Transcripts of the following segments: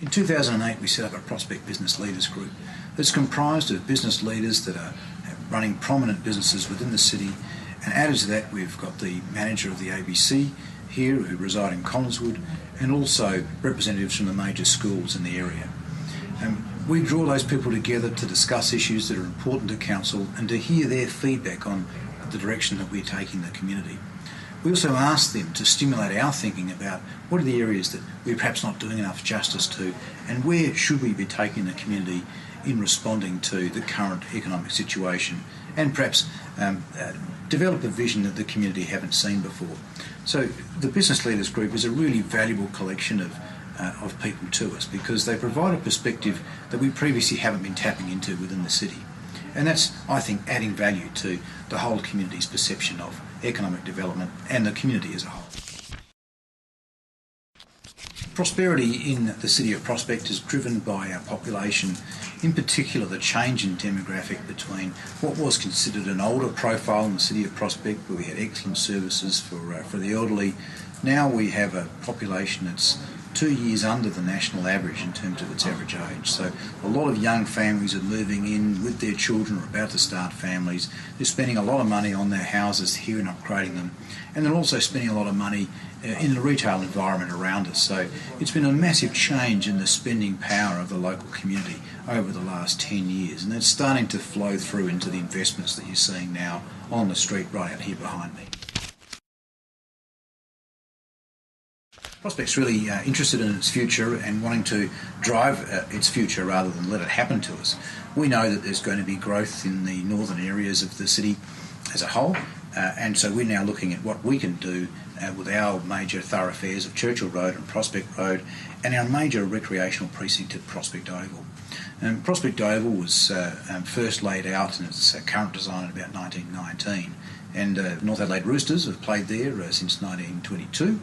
In 2008 we set up a Prospect Business Leaders Group that's comprised of business leaders that are running prominent businesses within the city, and added to that we've got the manager of the ABC here who reside in Collinswood, and also representatives from the major schools in the area. We draw those people together to discuss issues that are important to council and to hear their feedback on the direction that we're taking the community. We also ask them to stimulate our thinking about what are the areas that we're perhaps not doing enough justice to, and where should we be taking the community in responding to the current economic situation, and perhaps develop a vision that the community haven't seen before. So the Business Leaders Group is a really valuable collection of people to us, because they provide a perspective that we previously haven't been tapping into within the city. And that's, I think, adding value to the whole community's perception of economic development and the community as a whole. Prosperity in the city of Prospect is driven by our population, in particular the change in demographic between what was considered an older profile in the city of Prospect, where we had excellent services for the elderly. Now we have a population that's 2 years under the national average in terms of its average age. So a lot of young families are moving in with their children, or about to start families. They're spending a lot of money on their houses here and upgrading them, and they're also spending a lot of money in the retail environment around us. So it's been a massive change in the spending power of the local community over the last 10 years, and it's starting to flow through into the investments that you're seeing now on the street right out here behind me. Prospect's really interested in its future and wanting to drive its future rather than let it happen to us. We know that there's going to be growth in the northern areas of the city as a whole, and so we're now looking at what we can do with our major thoroughfares of Churchill Road and Prospect Road, and our major recreational precinct at Prospect Oval. Prospect Oval was first laid out in its current design in about 1919, and North Adelaide Roosters have played there since 1922.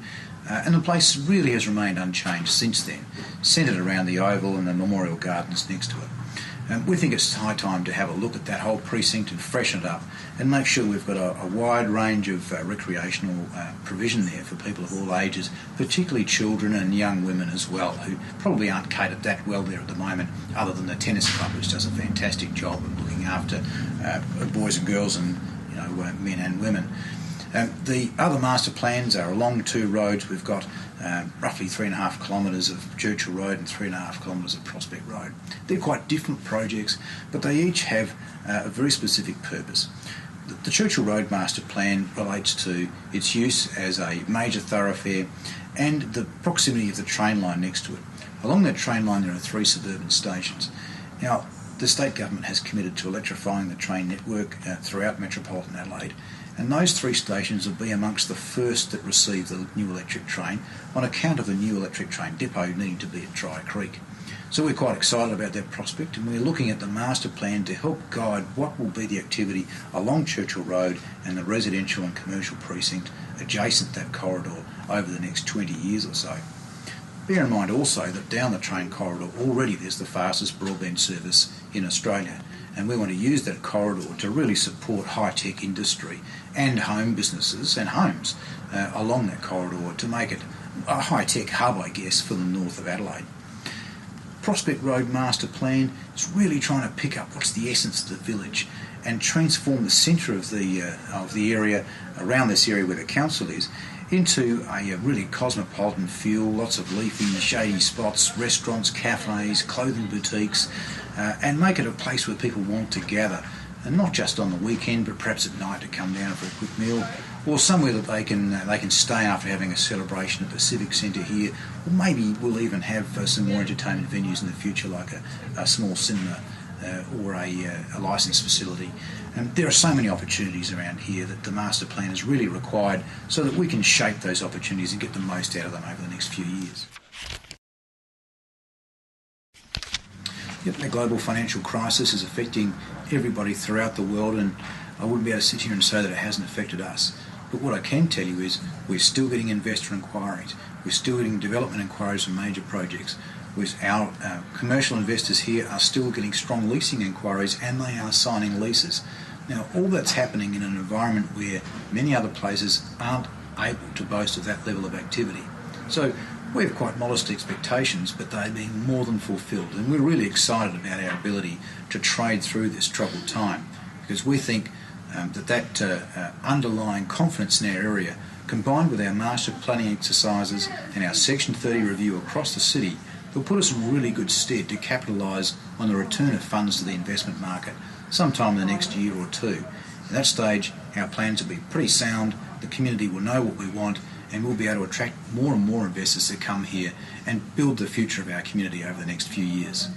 And the place really has remained unchanged since then, centred around the Oval and the Memorial Gardens next to it. We think it's high time to have a look at that whole precinct and freshen it up, and make sure we've got a wide range of recreational provision there for people of all ages, particularly children and young women as well, who probably aren't catered that well there at the moment, other than the tennis club, which does a fantastic job of looking after boys and girls, and men and women. The other master plans are along two roads. We've got roughly 3.5 kilometres of Churchill Road and 3.5 kilometres of Prospect Road. They're quite different projects, but they each have a very specific purpose. The Churchill Road master plan relates to its use as a major thoroughfare and the proximity of the train line next to it. Along that train line there are 3 suburban stations. Now, the state government has committed to electrifying the train network throughout metropolitan Adelaide, and those 3 stations will be amongst the first that receive the new electric train, on account of the new electric train depot needing to be at Dry Creek. So we're quite excited about that prospect, and we're looking at the master plan to help guide what will be the activity along Churchill Road and the residential and commercial precinct adjacent to that corridor over the next 20 years or so. Bear in mind also that down the train corridor already there's the fastest broadband service in Australia, and we want to use that corridor to really support high-tech industry and home businesses and homes along that corridor to make it a high-tech hub, I guess, for the north of Adelaide. Prospect Road Master Plan is really trying to pick up what's the essence of the village and transform the centre of the area around this area where the council is into a really cosmopolitan feel, lots of leafy, shady spots, restaurants, cafes, clothing boutiques, and make it a place where people want to gather, and not just on the weekend, but perhaps at night to come down for a quick meal, or somewhere that they can stay after having a celebration at the Civic Centre here, or maybe we'll even have some more entertainment venues in the future, like a small cinema or a licensed facility. And there are so many opportunities around here that the master plan is really required so that we can shape those opportunities and get the most out of them over the next few years. Yep, the global financial crisis is affecting everybody throughout the world, and I wouldn't be able to sit here and say that it hasn't affected us. But what I can tell you is we're still getting investor inquiries, we're still getting development inquiries for major projects. Our commercial investors here are still getting strong leasing inquiries, and they are signing leases. Now, all that's happening in an environment where many other places aren't able to boast of that level of activity. So We have quite modest expectations, but they're being more than fulfilled, and we're really excited about our ability to trade through this troubled time, because we think that underlying confidence in our area, combined with our master planning exercises and our Section 30 review across the city, will put us in really good stead to capitalise on the return of funds to the investment market sometime in the next year or two. At that stage, our plans will be pretty sound, the community will know what we want, and we'll be able to attract more and more investors to come here and build the future of our community over the next few years.